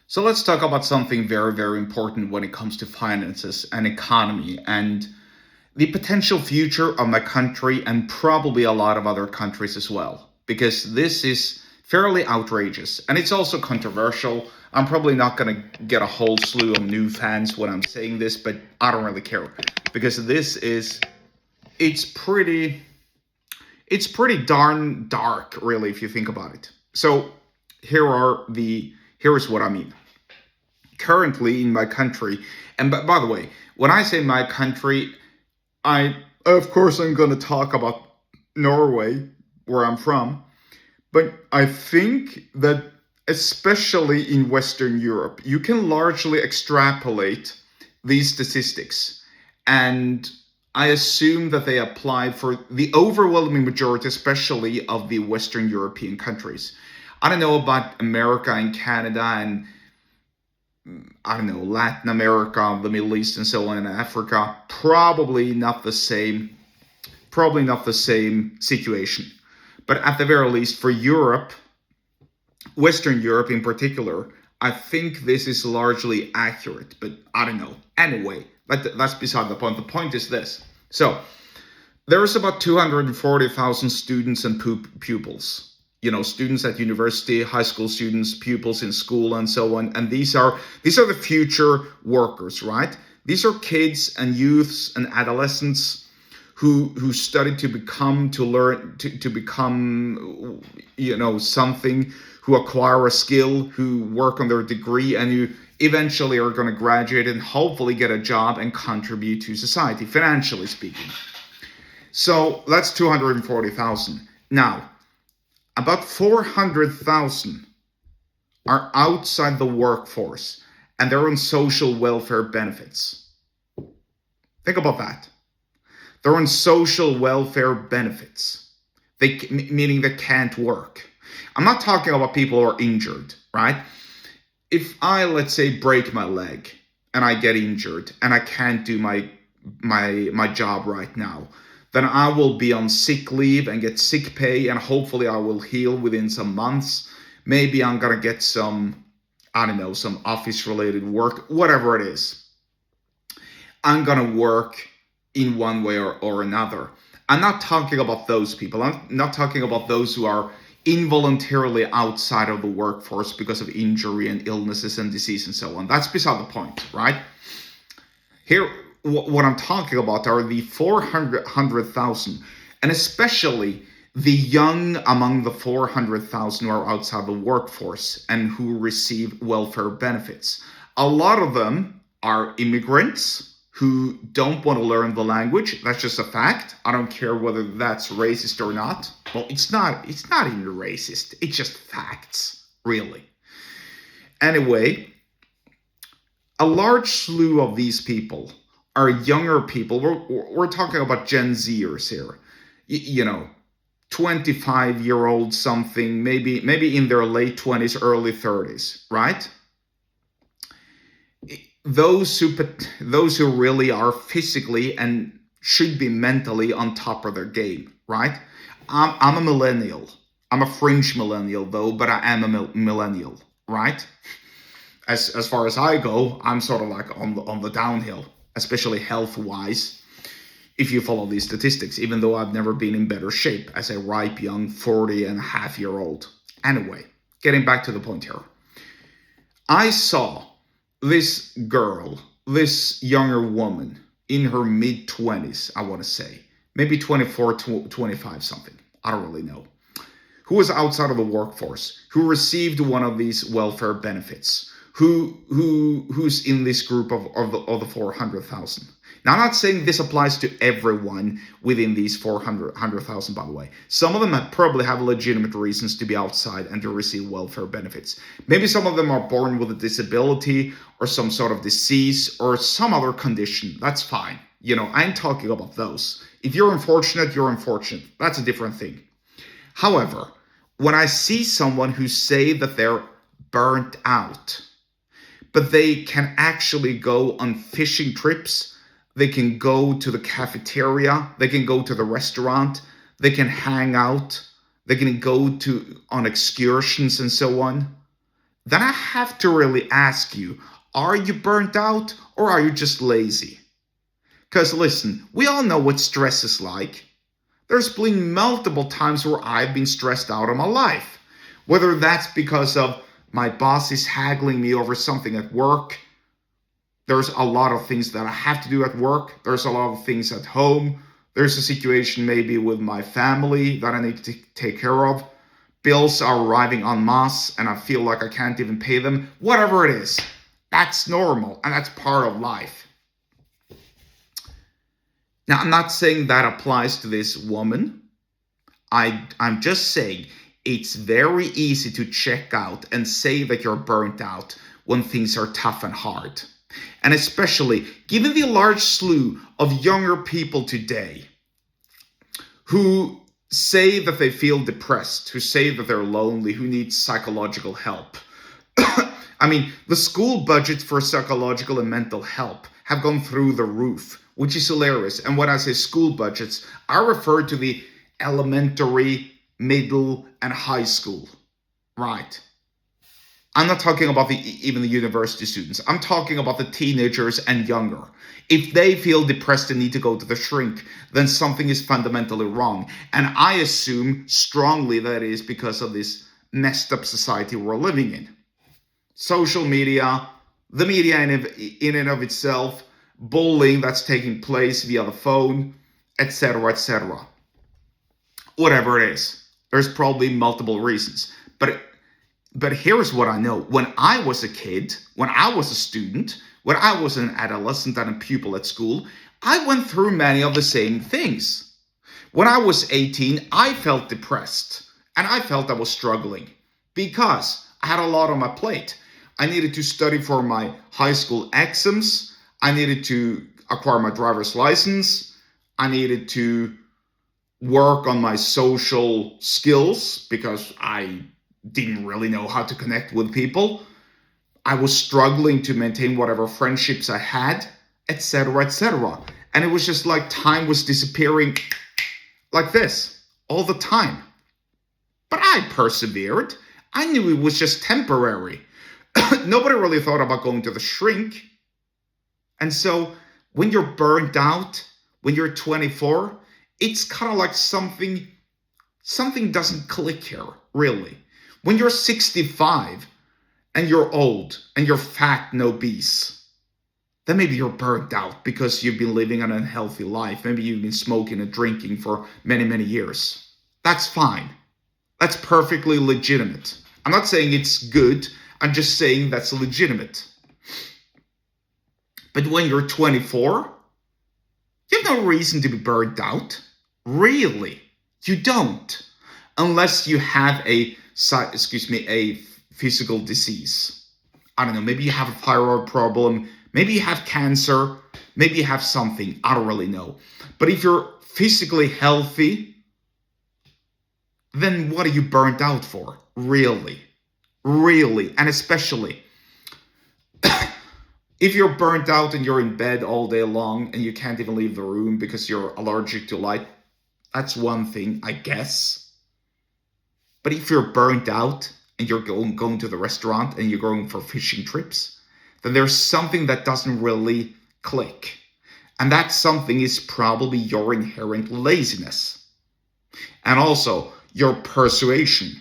So let's talk about something very, very important when it comes to finances and economy and the potential future of my country and probably a lot of other countries as well. Because this is fairly outrageous and it's also controversial. I'm probably not going to get a whole slew of new fans when I'm saying this, but I don't really care because it's pretty it's pretty darn dark, really, if you think about it. So here is what I mean. Currently in my country, and by the way, when I say my country, I of course I'm going to talk about Norway, where I'm from, but I think that especially in Western Europe, you can largely extrapolate these statistics, and I assume that they apply for the overwhelming majority, especially of the Western European countries. I don't know about America and Canada and I don't know, Latin America, the Middle East, and so on, and Africa. Probably not the same situation. But at the very least, for Europe, Western Europe in particular, I think this is largely accurate. But I don't know. Anyway, that's beside the point. The point is this. So there's about 240,000 students and pupils. Students at university, high school students, pupils in school, and so on. And these are the future workers, right? These are kids and youths and adolescents who study to become, to learn, to become, something, who acquire a skill, who work on their degree, and who eventually are going to graduate and hopefully get a job and contribute to society, financially speaking. So that's 240,000. Now, about 400,000 are outside the workforce and they're on social welfare benefits. Think about that. They're on social welfare benefits, meaning they can't work. I'm not talking about people who are injured, right? If I, let's say, break my leg and I get injured and I can't do my job right now, then I will be on sick leave and get sick pay, and hopefully I will heal within some months. Maybe I'm gonna get some office related work, whatever it is. I'm gonna work in one way or another. I'm not talking about those people. I'm not talking about those who are involuntarily outside of the workforce because of injury and illnesses and disease and so on. That's beside the point, right? Here, what I'm talking about are the 400,000, and especially the young among the 400,000 who are outside the workforce and who receive welfare benefits. A lot of them are immigrants who don't want to learn the language. That's just a fact. I don't care whether that's racist or not. Well, it's not even racist. It's just facts, really. Anyway, a large slew of these people are younger people. We're talking about Gen Zers here. 25-year-old something, maybe in their late 20s, early 30s, right? Those who really are physically and should be mentally on top of their game, right? I'm a millennial. I'm a fringe millennial though, but I am a millennial, right? As far as I go, I'm sort of like on the downhill, especially health-wise, if you follow these statistics, even though I've never been in better shape as a ripe young 40-and-a-half-year-old. Anyway, getting back to the point here. I saw this girl, this younger woman in her mid-20s, I want to say, maybe 24, 25 something, I don't really know, who was outside of the workforce, who received one of these welfare benefits, who's in this group of the 400,000. Now, I'm not saying this applies to everyone within these 400,000, by the way. Some of them probably have legitimate reasons to be outside and to receive welfare benefits. Maybe some of them are born with a disability or some sort of disease or some other condition. That's fine. I ain't talking about those. If you're unfortunate, you're unfortunate. That's a different thing. However, when I see someone who say that they're burnt out, but they can actually go on fishing trips, they can go to the cafeteria, they can go to the restaurant, they can hang out, they can go on excursions and so on. then I have to really ask you, are you burnt out or are you just lazy? Because listen, we all know what stress is like. There's been multiple times where I've been stressed out of my life. Whether that's because of my boss is haggling me over something at work, there's a lot of things that I have to do at work, there's a lot of things at home, there's a situation maybe with my family that I need to take care of. Bills are arriving en masse and I feel like I can't even pay them. Whatever it is, that's normal and that's part of life. Now, I'm not saying that applies to this woman. I'm just saying it's very easy to check out and say that you're burnt out when things are tough and hard. And especially given the large slew of younger people today who say that they feel depressed, who say that they're lonely, who need psychological help. I mean, the school budgets for psychological and mental help have gone through the roof, which is hilarious. And when I say school budgets, I refer to the elementary, middle, and high school, right? I'm not talking about even the university students. I'm talking about the teenagers and younger. If they feel depressed and need to go to the shrink, then something is fundamentally wrong. And I assume strongly that is because of this messed up society we're living in. Social media, the media in and of itself, bullying that's taking place via the phone, etc., etc. Whatever it is, there's probably multiple reasons. But here's what I know. When I was a kid, when I was a student, when I was an adolescent and a pupil at school, I went through many of the same things. When I was 18, I felt depressed and I felt I was struggling because I had a lot on my plate. I needed to study for my high school exams. I needed to acquire my driver's license. I needed to work on my social skills because I didn't really know how to connect with people. I was struggling to maintain whatever friendships I had, etc., etc. And it was just like time was disappearing like this all the time. But I persevered. I knew it was just temporary. Nobody really thought about going to the shrink. And so when you're burnt out, when you're 24, it's kind of like something doesn't click here, really. When you're 65 and you're old and you're fat and obese, then maybe you're burnt out because you've been living an unhealthy life. Maybe you've been smoking and drinking for many, many years. That's fine. That's perfectly legitimate. I'm not saying it's good. I'm just saying that's legitimate. But when you're 24, you have no reason to be burnt out. Really, you don't. Unless you have a physical disease. I don't know, maybe you have a thyroid problem, maybe you have cancer, maybe you have something, I don't really know. But if you're physically healthy, then what are you burnt out for? Really? Really? And especially, if you're burnt out and you're in bed all day long and you can't even leave the room because you're allergic to light, that's one thing, I guess. But if you're burnt out and you're going to the restaurant and you're going for fishing trips, then there's something that doesn't really click. And that something is probably your inherent laziness. And also your persuasion,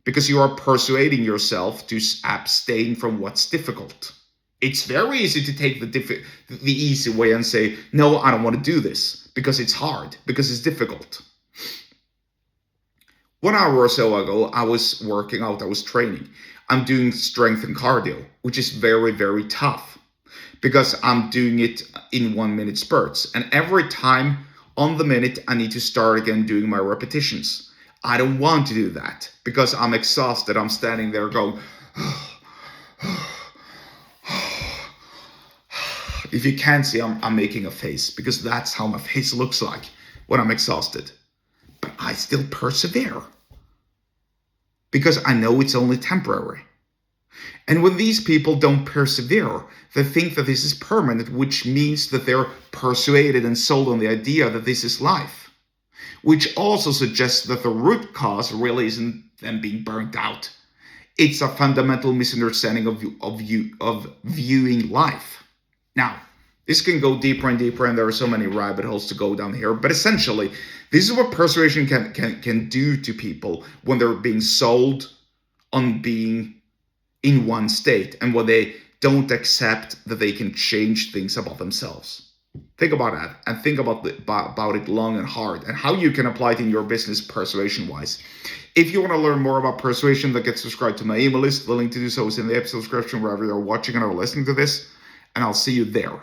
because you are persuading yourself to abstain from what's difficult. It's very easy to take the easy way and say, no, I don't want to do this because it's hard, because it's difficult. 1 hour or so ago, I was working out, I was training. I'm doing strength and cardio, which is very, very tough because I'm doing it in 1 minute spurts. And every time on the minute, I need to start again doing my repetitions. I don't want to do that because I'm exhausted. I'm standing there going, if you can't see, I'm making a face because that's how my face looks like when I'm exhausted. But I still persevere because I know it's only temporary. And when these people don't persevere, they think that this is permanent, which means that they're persuaded and sold on the idea that this is life, which also suggests that the root cause really isn't them being burnt out. It's a fundamental misunderstanding of viewing life. Now, this can go deeper and deeper, and there are so many rabbit holes to go down here. But essentially, this is what persuasion can do to people when they're being sold on being in one state, and when they don't accept that they can change things about themselves. Think about that, and think about it long and hard, and how you can apply it in your business persuasion-wise. If you want to learn more about persuasion, then get subscribed to my email list. The link to do so is in the episode description wherever you're watching and or listening to this, and I'll see you there.